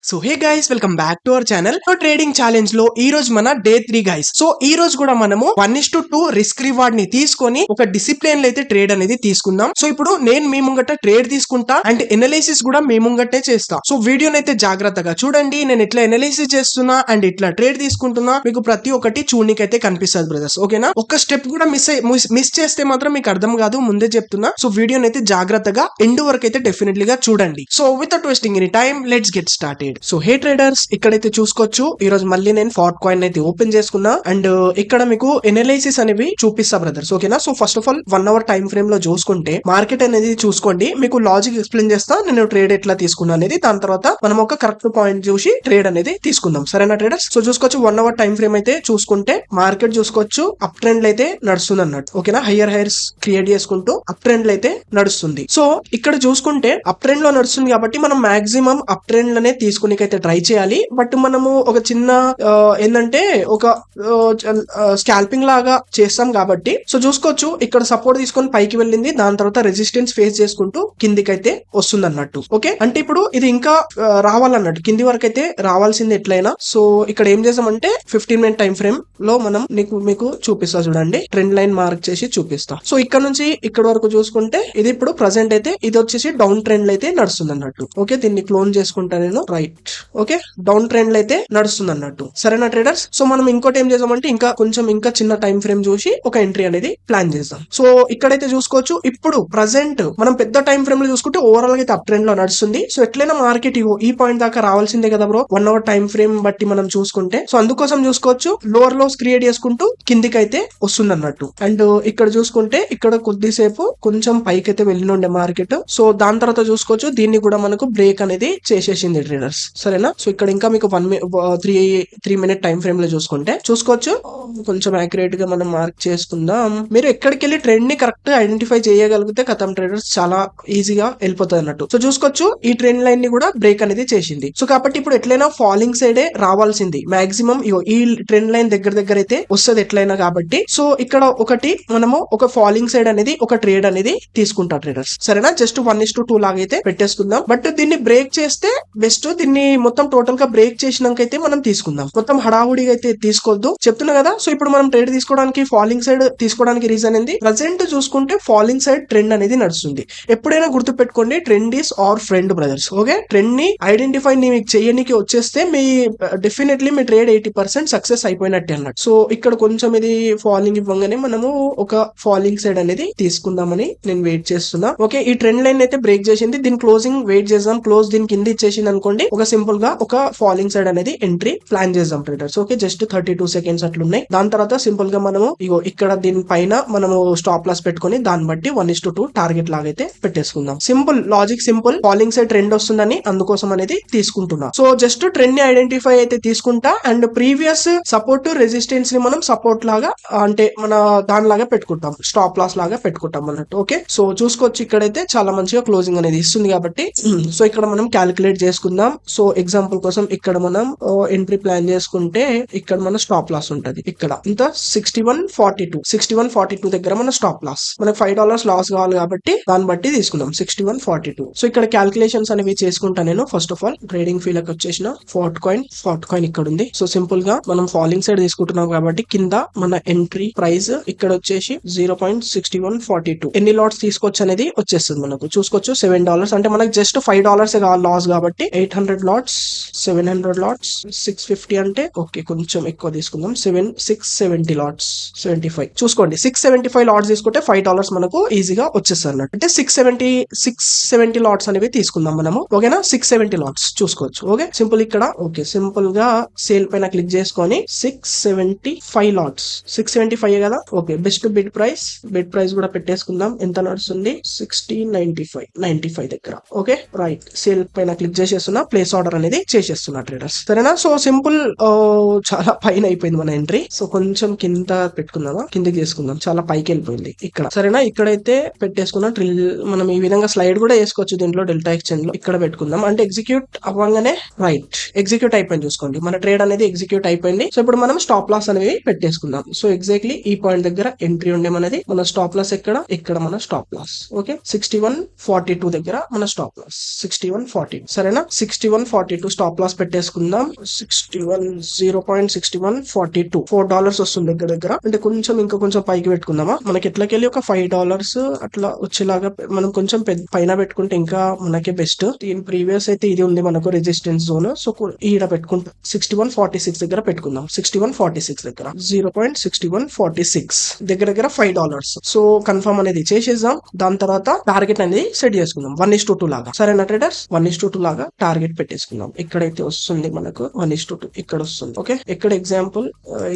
So hey guys, welcome back to our channel. So trading challenge లో ఈ రోజు మన డే 3 గైస్. సో ఈ రోజు కూడా మనము 1:2 రిస్క్ రివార్డ్ ని తీసుకొని ఒక డిసిప్లిన్ అయితే ట్రేడ్ అనేది తీసుకుందాం. సో ఇప్పుడు నేను మీ ముంగట ట్రేడ్ తీసుకుంటా అండ్ ఎనాలిసిస్ కూడా మీ ముంగటే చేస్తా. సో వీడియోని అయితే జాగ్రత్తగా చూడండి. నేను ఎట్లా ఎనాలిసిస్ చేస్తున్నా అండ్ ఇట్లా ట్రేడ్ తీసుకుంటున్నా మీకు ప్రతి ఒక్కటి చూడనీకైతే కనిపిస్తుంది బ్రదర్స్. ఓకేనా? ఒక్క స్టెప్ కూడా మిస్ చేస్తే మాత్రం మీకు అర్థం కాదు, ముందే చెప్తున్నా. సో వీడియోని అయితే జాగ్రత్తగా ఎండ్ వరకు అయితే డెఫినెట్లీ గా చూడండి. So without wasting any time let's get started. So hey traders, ఇక్కడైతే చూసుకోవచ్చు ఈ రోజు మళ్ళీ నేను ఫాట్ కాయిన్ అయితే ఓపెన్ చేసుకున్నా అండ్ ఇక్కడ మీకు ఎనాలిసిస్ అనేవి చూపిస్తా బ్రదర్స్. ఓకేనా? So first of all 1 hour time frame లో చూసుకుంటే మార్కెట్ అనేది చూసుకోండి. మీకు లాజిక్ ఎక్స్ప్లెయిన్ చేస్తా, నేను ట్రేడ్ ఎట్లా తీసుకున్నా అనేది. దాని తర్వాత మనం ఒక కరెక్ట్ పాయింట్ చూసి ట్రేడ్ అనేది తీసుకుందాం. సరేనా ట్రేడర్స్? సో చూసుకోవచ్చు 1 అవర్ టైం ఫ్రేమ్ అయితే చూసుకుంటే మార్కెట్ చూసుకోవచ్చు అప్ ట్రెండ్ అయితే నడుస్తుంది అన్నట్టు. ఓకేనా? హయ్యర్ హైర్స్ క్రియేట్ చేసుకుంటూ అప్ ట్రెండ్ అయితే నడుస్తుంది. సో ఇక్కడ చూసుకుంటే అప్ ట్రెండ్ లో నడుస్తుంది కాబట్టి మనం మాక్సిమం అప్ ట్రెండ్ లోనే తీసుకునేకైతే ట్రై చేయాలి. బట్ మనము ఒక చిన్న ఏంటంటే ఒక స్కాల్పింగ్ లాగా చేస్తాం కాబట్టి సో చూసుకోవచ్చు ఇక్కడ సపోర్ట్ తీసుకొని పైకి వెళ్ళింది, దాని తర్వాత రెసిస్టెన్స్ ఫేస్ చేసుకుంటూ కిందికైతే వస్తుంది అన్నట్టు. ఓకే, అంటే ఇప్పుడు ఇది ఇంకా రావాలన్నట్టు, కింది వరకు అయితే రావాల్సింది ఎట్లయినా. సో ఇక్కడ ఏం చేసామంటే 15 మినిట్ టైం ఫ్రేమ్ లో మనం మీకు చూపిస్తా చూడండి. ట్రెండ్ లైన్ మార్క్ చేసి చూపిస్తా. సో ఇక్కడ నుంచి ఇక్కడ వరకు చూసుకుంటే ఇది ఇప్పుడు ప్రజెంట్ అయితే ఇది వచ్చేసి డౌన్ ట్రెండ్ అయితే నడుస్తుంది అన్నట్టు. ఓకే, దీన్ని క్లోన్ చేసుకుంటా నేను. రైట్, ఓకే, డౌన్ ట్రెండ్ అయితే నడుస్తుంది అన్నట్టు. సరేనా ట్రేడర్స్? సో మనం ఇంకోటి ఏం చేద్దామంటే ఇంకా చిన్న టైం ఫ్రేమ్ చూసి ఒక ఎంట్రీ అనేది ప్లాన్ చేద్దాం. సో ఇక్కడైతే చూసుకోవచ్చు ఇప్పుడు ప్రజెంట్ మనం పెద్ద టైం ఫ్రేమ్ లో చూసుకుంటే ఓవరాల్ గా అయితే అప్ ట్రెండ్ లో నడుస్తుంది. సో ఎట్లయినా మార్కెట్ ఈ పాయింట్ దాకా రావాల్సిందే కదా బ్రో, 1 అవర్ టైం ఫ్రేమ్ బట్టి మనం చూసుకుంటే. సో అందుకోసం చూసుకోవచ్చు లోవర్ లోస్ క్రియేట్ చేసుకుంటూ కిందికి అయితే వస్తుంది అన్నట్టు. అండ్ ఇక్కడ చూసుకుంటే ఇక్కడ కొద్దిసేపు కొంచెం పైకి అయితే వెళ్ళినుండే మార్కెట్. సో దాని తర్వాత చూసుకోవచ్చు దీన్ని కూడా మనకు బ్రేక్ అనేది చేసేసింది ట్రేడర్స్. సరేనా? సో ఇక్కడ ఇంకా మీకు 3 మినిట్ టైం ఫ్రేమ్ లో చూసుకోవచ్చు కొంచెం యాక్యురేట్ గా మనం మార్క్ చేసుకుందాం. మీరు ఎక్కడికి వెళ్ళి ట్రెండ్ ని కరెక్ట్ ఐడెంటిఫై చేయగలిగితే కథం ట్రేడర్స్ చాలా ఈజీగా వెళ్ళిపోతుంది అన్నట్టు. సో చూసుకోవచ్చు ఈ ట్రెండ్ లైన్ ని కూడా బ్రేక్ అనేది చేసింది. సో కాబట్టి ఇప్పుడు ఎట్లయినా ఫాలింగ్ సైడే రావాల్సింది మాక్సిమం. ఈ ట్రెండ్ లైన్ దగ్గర అయితే వస్తుంది ఎట్లయినా కాబట్టి. సో ఇక్కడ మనము ఒక ఫాలింగ్ సైడ్ అనేది ఒక ట్రేడ్ అనేది తీసుకుంటా ట్రేడర్స్. సరేనా? జస్ట్ 1:2 లాగా అయితే పెట్టేసుకుందాం. బట్ దీన్ని బ్రేక్ చేస్తే బెస్ట్. దీన్ని మొత్తం టోటల్ గా బ్రేక్ చేసినాకైతే మనం తీసుకుందాం. మొత్తం హడావుడిగా అయితే తీసుకోవద్దు, చెప్తున్నా కదా. సో ఇప్పుడు మనం ట్రేడ్ తీసుకోవడానికి ఫాలింగ్ సైడ్ తీసుకోవడానికి రీజన్ ఏంది? ప్రజెంట్ చూసుకుంటే ఫాలింగ్ సైడ్ ట్రెండ్ అనేది నడుస్తుంది. ఎప్పుడైనా గుర్తు పెట్టుకోండి, trend is our friend brothers. Okay, trend ని ఐడెంటిఫై మీకు చేయడానికి వచ్చేస్తే మీ డెఫినెట్లీ మీ ట్రేడ్ 80% సక్సెస్ అయిపోయినట్టే అన్నట్టు. సో ఇక్కడ కొంచెం ఇది ఫాలింగ్ ఇవ్వగానే మనము ఒక ఫాలింగ్ సైడ్ అనేది తీసుకుందామని నేను వెయిట్ చేస్తున్నా. ఓకే, ఈ ట్రెండ్ లైన్ అయితే బ్రేక్ చేసింది, దీని క్లోజింగ్ వెయిట్ చేద్దాం. క్లోజ్ దీని కింద ఇచ్చేసింది అనుకోండి, ఒక సింపుల్ గా ఒక ఫాలింగ్ సైడ్ అనేది ఎంట్రీ ప్లాన్ చేద్దాం ట్రేడర్స్. ఓకే, జస్ట్ 32 సెకండ్స్ అట్లున్నాయి. దాని తర్వాత సింపుల్ గా మనము ఇక్కడ దీని పైన మనము స్టాప్ లాస్ పెట్టుకుని దాన్ని బట్టి 1:2 టార్గెట్ లాగైతే పెట్టేసుకుందాం. Simple logic, simple. Falling side trend వస్తుందని అందుకోసం అనేది తీసుకుంటున్నా. సో జస్ట్ ట్రెండ్ ని ఐడెంటిఫై అయితే తీసుకుంటా అండ్ ప్రీవియస్ సపోర్ట్ రెసిస్టెన్స్ ని మనం సపోర్ట్ లాగా అంటే మన దానిలాగా పెట్టుకుంటాం, స్టాప్ లాస్ లాగా పెట్టుకుంటాం అన్నట్టు. ఓకే, సో చూసుకోవచ్చు ఇక్కడైతే చాలా మంచిగా క్లోజింగ్ అనేది ఇస్తుంది కాబట్టి సో ఇక్కడ మనం క్యాలిక్యులేట్ చేసుకుందాం. సో ఎగ్జాంపుల్ కోసం ఇక్కడ మనం ఎంట్రీ ప్లాన్ చేసుకుంటే ఇక్కడ మన స్టాప్ లాస్ ఉంటది. ఇక్కడ ఇంత 61.42 దగ్గర మన స్టాప్ లాస్. మనకు $5 లాస్ కావాలి కాబట్టి దాన్ని బట్టి తీసుకుందాం 61.42. సో ఇక్కడ క్యాలిక్యులేషన్స్ అనేవి చేసుకుంటా నేను. First of all trading feel కి వచ్చేసిన ఫాట్ కాయిన్ ఇక్కడ ఉంది. సో సింపుల్ గా మనం ఫాలింగ్ సైడ్ తీసుకుంటున్నాం కాబట్టి కింద మన ఎంట్రీ ప్రైస్ ఇక్కడ వచ్చేసి 0.6142. ఎన్ని లాట్స్ తీసుకోవచ్చు అనేది వచ్చేస్తుంది మనకు. చూసుకోవచ్చు $7 అంటే మనకు జస్ట్ $5 లాస్ కాబట్టి 800 లాట్స్, 700 లాట్స్, 650 అంటే ఓకే కొంచెం ఎక్కువ తీసుకుందాం. 670 లాట్స్, 75 చూసుకోండి. 675 లాట్స్ తీసుకుంటే $5 మనకు ఈజీగా వచ్చేస్తారు అన్నట్టు. అంటే 670 లాట్స్ అనేవి తీసుకుందాం మనము. ఓకేనా? 670 లాట్స్ చూసుకోవచ్చు. ఓకే, సింపుల్ ఇక్కడ. ఓకే, సింపుల్ గా సేల్ పైన క్లిక్ చేసుకొని 675 లాట్స్, 675 కదా. ఓకే, బెస్ట్ బిడ్ ప్రైస్ కూడా పెట్టేసుకుందాం. ఎంత నడుస్తుంది? 1695 దగ్గర. Okay, right. సేల్ పైన క్లిక్ చేసేస్తున్నా, ప్లేస్ ఆర్డర్ అనేది చేసేస్తున్నా ట్రేడర్స్. సరేనా? So simple. చాలా పైన అయిపోయింది మన ఎంట్రీ. సో కొంచెం కింద పెట్టుకుందామా, కిందకి చేసుకుందాం. చాలా పైకి వెళ్ళిపోయింది ఇక్కడ. సరేనా? ఇక్కడైతే పెట్టేసుకున్నాం. మనం ఈ విధంగా స్లైడ్ కూడా వేసుకోవచ్చు దీంట్లో డెల్టా ఎక్స్చేంజ్ లో. ఇక్కడ పెట్టుకుందాం. అంటే ఎగ్జిక్యూట్ అవ్వగానే రైట్ ఎగ్జిక్యూట్ అయిపోయింది. చూసుకోండి మన ట్రేడ్ అనేది ఎగ్జిక్యూట్ అయిపోయింది. సో ఇప్పుడు మనం స్టాప్ లాస్ అనేవి పెట్టేసుకుందాం. సో ఎగ్జాక్ట్లీ ఈ పాయింట్ దగ్గర ఎంట్రీ ఉండే మనది. మన స్టాప్ లాస్ ఇక్కడ మన స్టాప్ లాస్. ఓకే, 61.42 దగ్గర మన స్టాప్ లాస్ 61.40. సరేనా? 61 61.42 స్టాప్ లాస్ పెట్టేసుకుందాం. 0.6142 $4 వస్తుంది దగ్గర దగ్గర. అంటే కొంచెం ఇంకా కొంచెం పైకి పెట్టుకుందామా, మనకి ఎట్లకెళ్ళి ఒక $5 అట్లా వచ్చేలాగా మనం కొంచెం పైన పెట్టుకుంటే ఇంకా మనకే బెస్ట్. దీని ప్రీవియస్ అయితే ఇది ఉంది మనకు రెసిస్టెన్స్ జోన్. సో ఈడ పెట్టుకుంటాం 61.46 దగ్గర పెట్టుకుందాం. 61.46 దగ్గర 0.6146 దగ్గర దగ్గర $5. సో కన్ఫర్మ్ అనేది చేసేద్దాం. దాని తర్వాత టార్గెట్ అనేది సెట్ చేసుకుందాం 1:2 లాగా. సరేనా ట్రేడర్స్, 1:2 లాగా టార్గెట్ పెట్టేసుకుందాం. ఇక్కడైతే వస్తుంది మనకు 1:2 ఇక్కడ వస్తుంది. ఓకే, ఇక్కడ ఎగ్జాంపుల్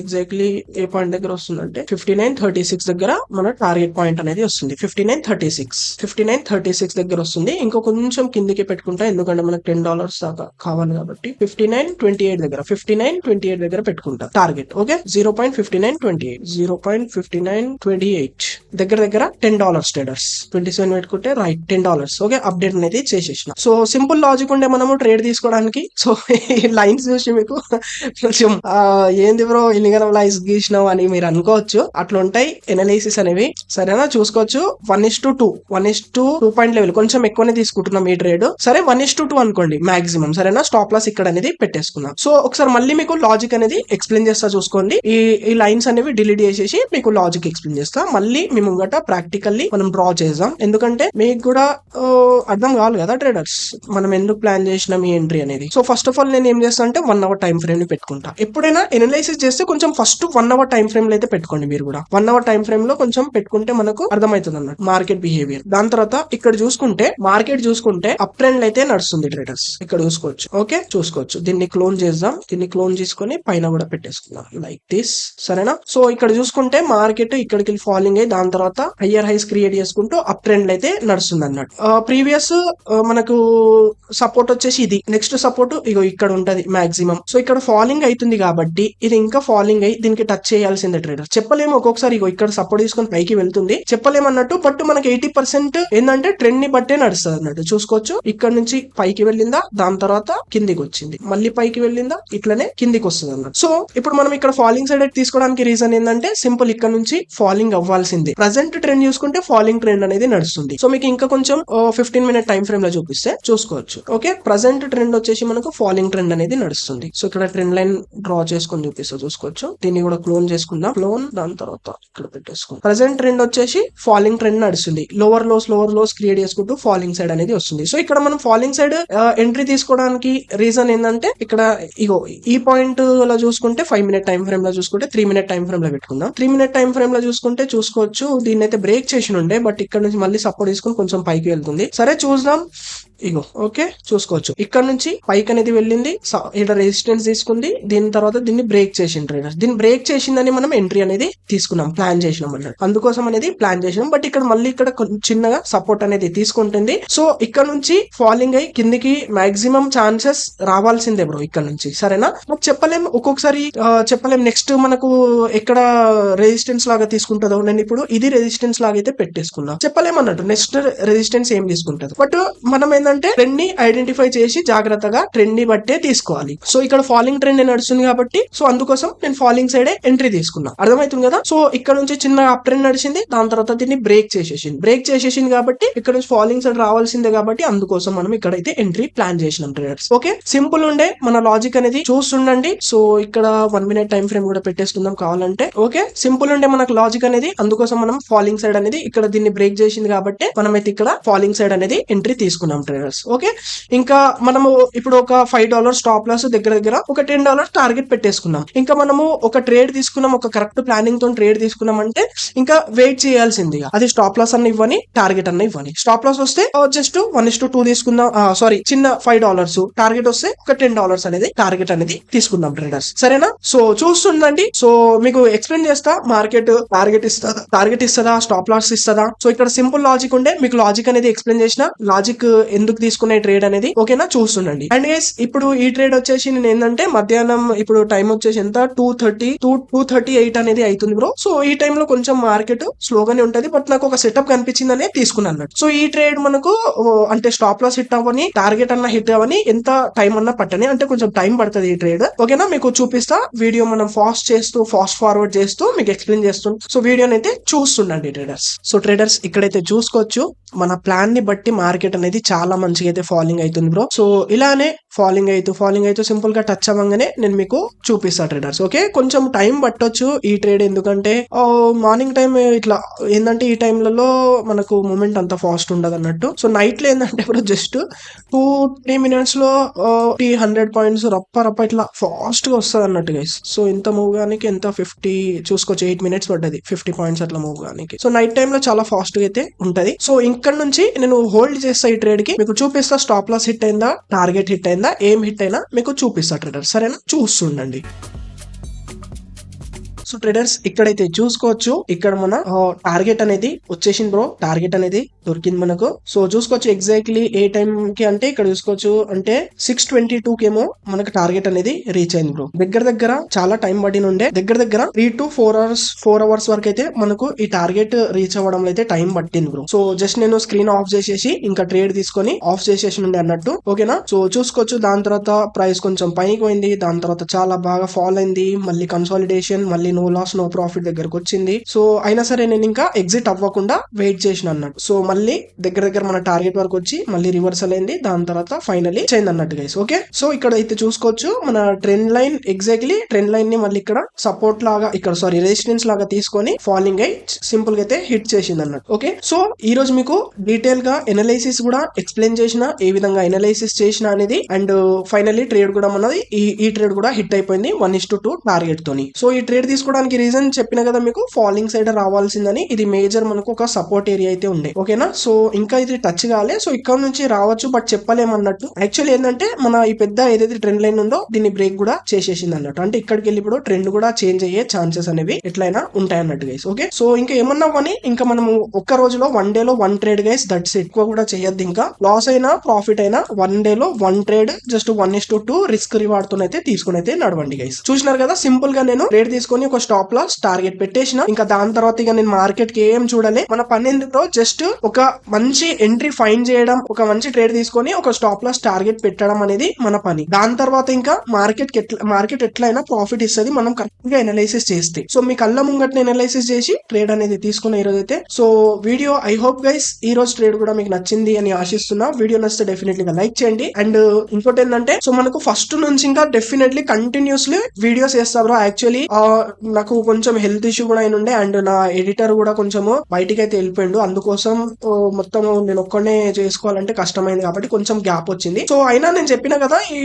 ఎగ్జాక్ట్లీ ఏ పాయింట్ దగ్గర వస్తుంది అంటే 59.36 దగ్గర మన టార్గెట్ పాయింట్ అనేది వస్తుంది. 59.36 దగ్గర వస్తుంది. ఇంకో కొంచెం కిందికి పెట్టుకుంటా, ఎందుకంటే మనకు $10 దాకా కావాలి కాబట్టి 59.28 దగ్గర పెట్టుకుంటా టార్గెట్. ఓకే, 0.5928 దగ్గర దగ్గర $10 ట్రేడర్స్. 27 పెట్టుకుంటే రైట్ $10. ఓకే, అప్డేట్ అనేది చేసేసిన. సో సింపుల్ లాజిక్ ఉండే మనము ట్రేడ్ తీసుకోవడానికి. సో ఈ లైన్స్ చూసి మీకు కొంచెం ఏంది బ్రో ఇల్లిగల్ లైన్స్ గీసినావు అని మీరు అనుకోవచ్చు. అట్లా ఉంటాయి ఎనాలిసిస్ అనేవి. సరేనా, చూసుకోవచ్చు. 1:2 పాయింట్ లెవెల్ కొంచెం ఎక్కువనే తీసుకుంటున్నాం ఈ ట్రేడ్. సరే 1:2 అనుకోండి మాక్సిమం. సరేనా, స్టాప్ లాస్ ఇక్కడ అనేది పెట్టేసుకున్నాం. సో ఒకసారి మళ్ళీ మీకు లాజిక్ అనేది ఎక్స్ప్లెయిన్ చేస్తా చూసుకోండి. ఈ లైన్స్ అనేవి డిలీట్ చేసేసి మీకు లాజిక్ ఎక్స్ప్లెయిన్ చేస్తా. మళ్ళీ మీ ముంగట ప్రాక్టికల్లీ మనం డ్రా చేద్దాం, ఎందుకంటే మీకు కూడా అర్థం కావాలి కదా ట్రేడర్స్, మనం ఎందుకు ప్లాన్ చేసినాం ఈ ఎంట్రీ అనేది. సో ఫస్ట్ ఆఫ్ ఆల్ నేను ఏం చేస్తా అంటే 1 అవర్ టైం ఫ్రేమ్ ని పెట్టుకుంటా. ఎప్పుడైనా ఎనలైసిస్ చేస్తే కొంచెం ఫస్ట్ 1 అవర్ టైం ఫ్రేమ్ లో అయితే పెట్టుకోండి. మీరు కూడా 1 అవర్ టైం ఫ్రేమ్ లో కొంచెం పెట్టుకుంటే మనకు అర్థమవుతుంది అన్నట్టు మార్కెట్ బిహేవియర్. దాని తర్వాత ఇక్కడ చూసుకుంటే మార్కెట్ చూసుకుంటే అప్ ట్రెండ్ అయితే నడుస్తుంది ట్రేడర్స్, ఇక్కడ చూసుకోవచ్చు. ఓకే, చూసుకోవచ్చు. దీన్ని క్లోన్ చేద్దాం. దీన్ని క్లోన్ చేసుకుని పైన కూడా పెట్టేసుకుందాం లైక్ దిస్. సరేనా, సో ఇక్కడ చూసుకుంటే మార్కెట్ ఇక్కడికి ఫాలింగ్ అయ్యి దాని తర్వాత హయ్యర్ హైస్ క్రియేట్ చేసుకుంటూ అప్ ట్రెండ్ అయితే నడుస్తుంది అన్నట్టు. ప్రీవియస్ మనకు సపోర్ట్ వచ్చేసి ఇది, నెక్స్ట్ సపోర్ట్ ఇగో ఇక్కడ ఉంటది మాక్సిమం. సో ఇక్కడ ఫాలింగ్ అవుతుంది కాబట్టి ఇది ఇంకా ఫాలింగ్ అయ్యి దీనికి టచ్ చేయాల్సిందే ట్రేడర్. చెప్పలేము, ఒక్కొక్కసారి ఇగో ఇక్కడ సపోర్ట్ తీసుకొని పైకి వెళ్తుంది, చెప్పలేము అన్నట్టు. బట్ మనకి 80% ఏంటంటే ట్రెండ్ ని బట్టే నడుస్తుంది అన్నట్టు. చూసుకోవచ్చు, ఇక్కడ నుంచి పైకి వెళ్ళిందా, దాని తర్వాత కిందికి వచ్చింది, మళ్ళీ పైకి వెళ్ళిందా, ఇట్లనే కిందికి వస్తుంది అన్నట్టు. సో ఇప్పుడు మనం ఇక్కడ ఫాలింగ్ సైడ్ తీసుకోవడానికి రీజన్ ఏంటంటే సింపుల్, ఇక్కడ నుంచి ఫాలింగ్ అవ్వాల్సిందే. ప్రజెంట్ ట్రెండ్ చూసుకుంటే ఫాలింగ్ ట్రెండ్ అనేది నడుస్తుంది. సో మీకు ఇంకా కొంచెం 15 మినిట్ టైం ఫ్రేమ్ లో చూపిస్తే చూసుకోవచ్చు. ఓకే, ప్రజెంట్ ట్రెండ్ వచ్చేసి మనకు ఫాలింగ్ ట్రెండ్ అనేది నడుస్తుంది. సో ఇక్కడ ట్రెండ్ లైన్ డ్రా చేసుకొని చూపిస్తా చూసుకోవచ్చు. దీన్ని కూడా క్లోన్ చేసుకుందాం. క్లోన్, దాని తర్వాత ఇక్కడ పెట్టేసుకుందాం. ప్రజెంట్ ట్రెండ్ వచ్చేసి ఫాలింగ్ ట్రెండ్ నడుస్తుంది. లోవర్ లోస్ క్రియేట్ చేసుకుంటూ ఫాలింగ్ సైడ్ అనేది వస్తుంది. సో ఇక్కడ మనం ఫాలింగ్ సైడ్ ఎంట్రీ తీసుకోవడానికి రీజన్ ఏంటంటే ఇక్కడ ఇగో ఈ పాయింట్ లో చూసుకుంటే 5 మినిట్ టైం ఫ్రేమ్ లో చూసుకుంటే 3 మినిట్ టైం ఫ్రేమ్ లో పెట్టుకుందాం. 3 మినిట్ టైం ఫ్రేమ్ లో చూసుకుంటే చూసుకోవచ్చు, దీన్ని అయితే బ్రేక్ చేసి ఉండే, బట్ ఇక్కడ నుంచి మళ్ళీ సపోర్ట్ తీసుకుని కొంచెం పైకి వెళ్తుంది. సరే చూద్దాం. ఇగో ఓకే, చూసుకోవచ్చు ఇక్కడ నుంచి పైకి అనేది వెళ్ళింది, ఇక్కడ రెసిస్టెన్స్ తీసుకుంది, దీని తర్వాత దీన్ని బ్రేక్ చేసింది ట్రేడర్. దీన్ని బ్రేక్ చేసిందని మనం ఎంట్రీ అనేది తీసుకున్నాం, ప్లాన్ చేసినాం అన్నట్టు. అందుకోసం అనేది ప్లాన్ చేసినాం. బట్ ఇక్కడ మళ్ళీ ఇక్కడ చిన్నగా సపోర్ట్ అనేది తీసుకుంటుంది. సో ఇక్కడ నుంచి ఫాలింగ్ అయ్యి కిందికి మాక్సిమం ఛాన్సెస్ రావాల్సిందే బ్రో ఇక్కడ నుంచి. సరేనా, చెప్పలేం, ఒక్కొక్కసారి చెప్పలేం నెక్స్ట్ మనకు ఎక్కడ రెసిస్టెన్స్ లాగా తీసుకుంటుందో. నేను ఇప్పుడు ఇది రెసిస్టెన్స్ లాగా అయితే పెట్టేసుకున్నా, చెప్పలేం అన్నట్టు నెక్స్ట్ రెసిస్టెన్స్ ఏం తీసుకుంటుంది. బట్ మనం ఏంటంటే ట్రెండ్ ని ఐడెంటిఫై చేసి జాగ్రత్తగా ట్రెండ్ ని బట్టే తీసుకోవాలి. సో ఇక్కడ ఫాలింగ్ ట్రెండ్ నడుస్తుంది కాబట్టి సో అందుకోసం నేను ఫాలింగ్ సైడ్ ఎంట్రీ తీసుకున్నా, అర్థమవుతుంది కదా. సో ఇక్కడ నుంచి చిన్న అప్ ట్రెండ్ నడిచింది, దాని తర్వాత దీన్ని బ్రేక్ చేసేసింది కాబట్టి ఇక్కడ నుంచి ఫాలింగ్ సైడ్ రావాల్సిందే కాబట్టి అందుకోసం మనం ఇక్కడైతే ఎంట్రీ ప్లాన్ చేసినాం ట్రేడర్స్. ఓకే, సింపుల్ ఉండే మన లాజిక్ అనేది చూస్తుండండి. సో ఇక్కడ 1 మినిట్ టైం ఫ్రేమ్ కూడా పెట్టేసుకుందాం కావాలంటే. ఓకే, సింపుల్ ఉండే మనకు లాజిక్ అనేది, అందుకోసం మనం ఫాలింగ్ సైడ్ అనేది ఇక్కడ దీన్ని బ్రేక్ చేసింది కాబట్టి మనమైతే ఇక్కడ ఫాలింగ్ సైడ్ అనేది ఎంట్రీ తీసుకున్నాం ట్రేడర్స్. ఓకే, ఇంకా మనము ఇప్పుడు ఒక $5 స్టాప్ లాస్ దగ్గర దగ్గర ఒక $10 టార్గెట్ పెట్టేసుకున్నాం. ఇంకా మనము ఒక ట్రేడ్ తీసుకున్నాం, ఒక కరెక్ట్ ప్లానింగ్ తో ట్రేడ్ తీసుకున్నాం అంటే ఇంకా వెయిట్ చేయాల్సింది. అది స్టాప్ లాస్ అన్న ఇవ్వని, టార్గెట్ అన్న ఇవ్వని. స్టాప్ లాస్ వస్తే జస్ట్ 1:2 తీసుకుందాం, సారీ చిన్న $5, టార్గెట్ వస్తే ఒక $10 అనేది టార్గెట్ అనేది తీసుకుందాం ట్రేడర్స్. సరేనా, సో చూస్తుండండి. సో మీకు ఎక్స్ప్లెయిన్ చేస్తా, మార్కెట్ టార్గెట్ ఇస్తుందా, స్టాప్ లాస్ ఇస్తుందా. సో ఇక్కడ సింపుల్ లాజిక్ ఉండే, మీకు లాజిక్ అనేది ఎక్స్ప్లెయిన్ చేసిన, లాజిక్ ఎందుకు తీసుకునే ట్రేడ్ అనేది. ఓకేనా, చూస్తుండండి. అండ్ గైస్ ఇప్పుడు ఈ ట్రేడ్ వచ్చేసి నేను ఏంటంటే మధ్యాహ్నం ఇప్పుడు టైం వచ్చేసి ఎంత 2:38 అనేది అవుతుంది బ్రో. సో ఈ టైంలో కొంచెం మార్కెట్ స్లోగానే ఉంటది, బట్ నాకు ఒక సెటప్ కనిపించిందనే తీసుకున్నాను అన్నట్టు. సో ఈ ట్రేడ్ మనకు అంటే స్టాప్ లాస్ హిట్ అవ్వని, టార్గెట్ అన్న హిట్ అవ్వని, ఎంత టైం అన్నా పట్టని, అంటే కొంచెం టైం పడుతుంది ఈ ట్రేడ్. ఓకేనా, మీకు చూపిస్తా వీడియో మనం ఫాస్ట్ ఫార్వర్డ్ చేస్తూ మీకు ఎక్స్ప్లెయిన్ చేస్తాం. సో వీడియోని అయితే చూస్తుండండి ట్రేడర్స్. సో ట్రేడర్స్ ఇక్కడైతే చూసుకోవచ్చు, మన ప్లాన్ ని బట్టి మార్కెట్ అనేది చాలా చాలా మంచిగా అయితే ఫాలోయింగ్ అవుతుంది బ్రో. సో ఇలానే ఫాలోయింగ్ అవుతూ సింపుల్ గా టచ్ అవ్వగానే నేను మీకు చూపిస్తా ట్రేడర్స్. ఓకే, కొంచెం టైం పట్టొచ్చు ఈ ట్రేడ్, ఎందుకంటే మార్నింగ్ టైం ఇట్లా ఏంటంటే ఈ టైంలలో మనకు మూమెంట్ అంత ఫాస్ట్ ఉండదు అన్నట్టు. సో నైట్ లో ఏంటంటే ఇప్పుడు జస్ట్ 2-3 మినిట్స్ లో 100 పాయింట్స్ రప్ప ఇట్లా ఫాస్ట్ గా వస్తుంది అన్నట్టు గైస్. సో ఇంత మూవ్ గానికి ఎంత 50 చూసుకోవచ్చు, 8 మినిట్స్ పడ్డది 50 పాయింట్స్ అట్లా మూవ్ గానికి. సో నైట్ టైమ్ లో చాలా ఫాస్ట్ గా అయితే ఉంటది. సో ఇక్కడ నుంచి నేను హోల్డ్ చేస్తా ఈ ట్రేడ్ కి, మీకు చూపిస్తా స్టాప్ లాస్ హిట్ అయిందా, టార్గెట్ హిట్ అయిందా, ఏం హిట్ అయినా మీకు చూపిస్తా ట్రేడర్. సరేనా, చూస్తుండండి. సో ట్రేడర్స్ ఇక్కడైతే చూసుకోవచ్చు, ఇక్కడ మన టార్గెట్ అనేది వచ్చేసింది బ్రో. టార్గెట్ అనేది దొరికింది మనకు. సో చూసుకోవచ్చు ఎగ్జాక్ట్లీ ఏ టైం కి అంటే ఇక్కడ చూసుకోవచ్చు, అంటే 6:22 కేమో మనకు టార్గెట్ అనేది రీచ్ అయింది బ్రో. దగ్గర చాలా టైం పడిన ఉండే, దగ్గర 3 to 4 అవర్స్ వరకు అయితే మనకు ఈ టార్గెట్ రీచ్ అవ్వడంలో అయితే టైం పట్టింది బ్రో. సో జస్ట్ నేను స్క్రీన్ ఆఫ్ చేసేసి ఇంకా ట్రేడ్ తీసుకొని ఆఫ్ చేసేసి ఉండే అన్నట్టు. ఓకేనా, సో చూసుకోవచ్చు దాని తర్వాత ప్రైస్ కొంచెం పైకి పోయింది, దాని తర్వాత చాలా బాగా ఫాల్ అయింది, మళ్ళీ కన్సాలిడేషన్, మళ్ళీ నో లాస్ నో ప్రాఫిట్ దగ్గరకు వచ్చింది. సో అయినా సరే నేను ఇంకా ఎగ్జిట్ అవ్వకుండా వెయిట్ చేసిన అన్నట్టు. సో మళ్ళీ దగ్గర మన టార్గెట్ వరకు వచ్చి మళ్ళీ రివర్సల్ అయింది, దాని తర్వాత ఫైనలీ చేంజ్ అన్నట్టు గైస్. ఓకే, సో ఇక్కడ అయితే చూసుకోవచ్చు మన trend line, exactly trend line ని మళ్ళీ ఇక్కడ సపోర్ట్ లాగా, ఇక్కడ రెసిస్టెన్స్ లాగా తీసుకొని ఫాలింగ్ అయి సింపుల్ గా అయితే హిట్ చేసింది అన్నట్టు. ఓకే, సో ఈ రోజు మీకు డీటెయిల్ గా ఎనలైసిస్ కూడా ఎక్స్ప్లెయిన్ చేసిన, ఏ విధంగా ఎనలైసిస్ చేసిన అనేది, అండ్ ఫైనల్లీ ట్రేడ్ కూడా మనది ఈ ట్రేడ్ కూడా హిట్ అయిపోయింది 1:2 టార్గెట్ తోని. సో ఈ ట్రేడ్ తీసుకోవడానికి రీజన్ చెప్పిన కదా మీకు, ఫాలింగ్ సైడ్ రావాల్సిందని. ఇది మేజర్ మనకు ఒక సపోర్ట్ ఏరియా అయితే ఉండే. ఓకేనా, సో ఇంకా ఇది టచ్ కాలే, సో ఇక్కడ నుంచి రావచ్చు బట్ చెప్పలేమన్నట్టు. యాక్చువల్లీ ఏంటంటే మన ఈ పెద్ద ఏదైతే ట్రెండ్ లైన్ ఉందో దీన్ని బ్రేక్ కూడా చేసేసింది అన్నట్టు. అంటే ఇక్కడికి వెళ్ళి ఇప్పుడు ట్రెండ్ కూడా చేంజ్ అయ్యే ఛాన్సెస్ అనేవి ఎట్లయినా ఉంటాయి అన్నట్టు గైస్. ఓకే, సో ఇంకా ఏమన్నా పని, ఇంకా మనము ఒక్క రోజులో 1 డేలో 1 ట్రేడ్ గైస్, దట్స్ ఎక్కువ కూడా చేయొద్దు. ఇంకా లాస్ అయినా ప్రాఫిట్ అయినా 1 డేలో 1 ట్రేడ్, జస్ట్ 1:2 రిస్క్ రివార్డ్ తో అయితే తీసుకుని అయితే నడవండి గైస్. చూసినారు కదా, సింపుల్ గా నేను ట్రేడ్ తీసుకొని ఒక స్టాప్ లాస్ టార్గెట్ పెట్టేసిన, ఇంకా దాని తర్వాత ఇక నేను మార్కెట్ కి ఏం చూడలే. మన పని ఎందుకో జస్ట్ ఒక మంచి ఎంట్రీ ఫైండ్ చేయడం, ఒక మంచి ట్రేడ్ తీసుకొని ఒక స్టాప్ లాస్ టార్గెట్ పెట్టడం అనేది మన పని. దాని తర్వాత ఇంకా మార్కెట్ ఎట్లయినా ప్రాఫిట్ ఇస్తుంది మనం కరెక్ట్ గా ఎనలైసిస్ చేస్తే. సో మీ కళ్ళ ముంగట్ని ఎనలైసిస్ చేసి ట్రేడ్ అనేది తీసుకున్న ఈ రోజు అయితే. So video I hope guys ఈ రోజు ట్రేడ్ కూడా మీకు నచ్చింది అని ఆశిస్తున్నా. వీడియో నచ్చితే డెఫినెట్లీ లైక్ చేయండి. అండ్ ఇంకోటి ఏంటంటే, సో మనకు ఫస్ట్ నుంచి ఇంకా డెఫినెట్లీ కంటిన్యూస్లీ వీడియోస్ చేస్తా బ్రో. యాక్చువల్లీ నాకు కొంచెం హెల్త్ ఇష్యూ కూడా అయిన ఉండే, అండ్ నా ఎడిటర్ కూడా కొంచెము బయటికి అయితే వెళ్ళిపోయిండు, అందుకోసం మొత్తం నేను ఒక్కనే చేసుకోవాలంటే కష్టమైంది కాబట్టి కొంచెం గ్యాప్ వచ్చింది. సో అయినా నేను చెప్పిన కదా, ఈ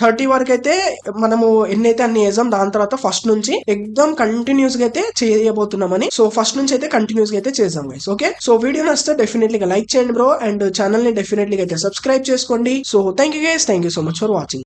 30 వరకు అయితే మనము ఎన్నైతే అన్ని వేసాం, దాని తర్వాత ఫస్ట్ నుంచి ఎగ్జామ్ కంటిన్యూస్ గా అయితే చేయబోతున్నామని. సో ఫస్ట్ నుంచి అయితే కంటిన్యూస్ గా అయితే చేద్దాం గైస్. ఓకే, సో వీడియో నచ్చితే డెఫినెట్లీ లైక్ చేయండి బ్రో, అండ్ ఛానల్ ని డెఫినెట్లీ అయితే సబ్స్క్రైబ్ చేసుకోండి. So thank you guys, thank you so much for watching.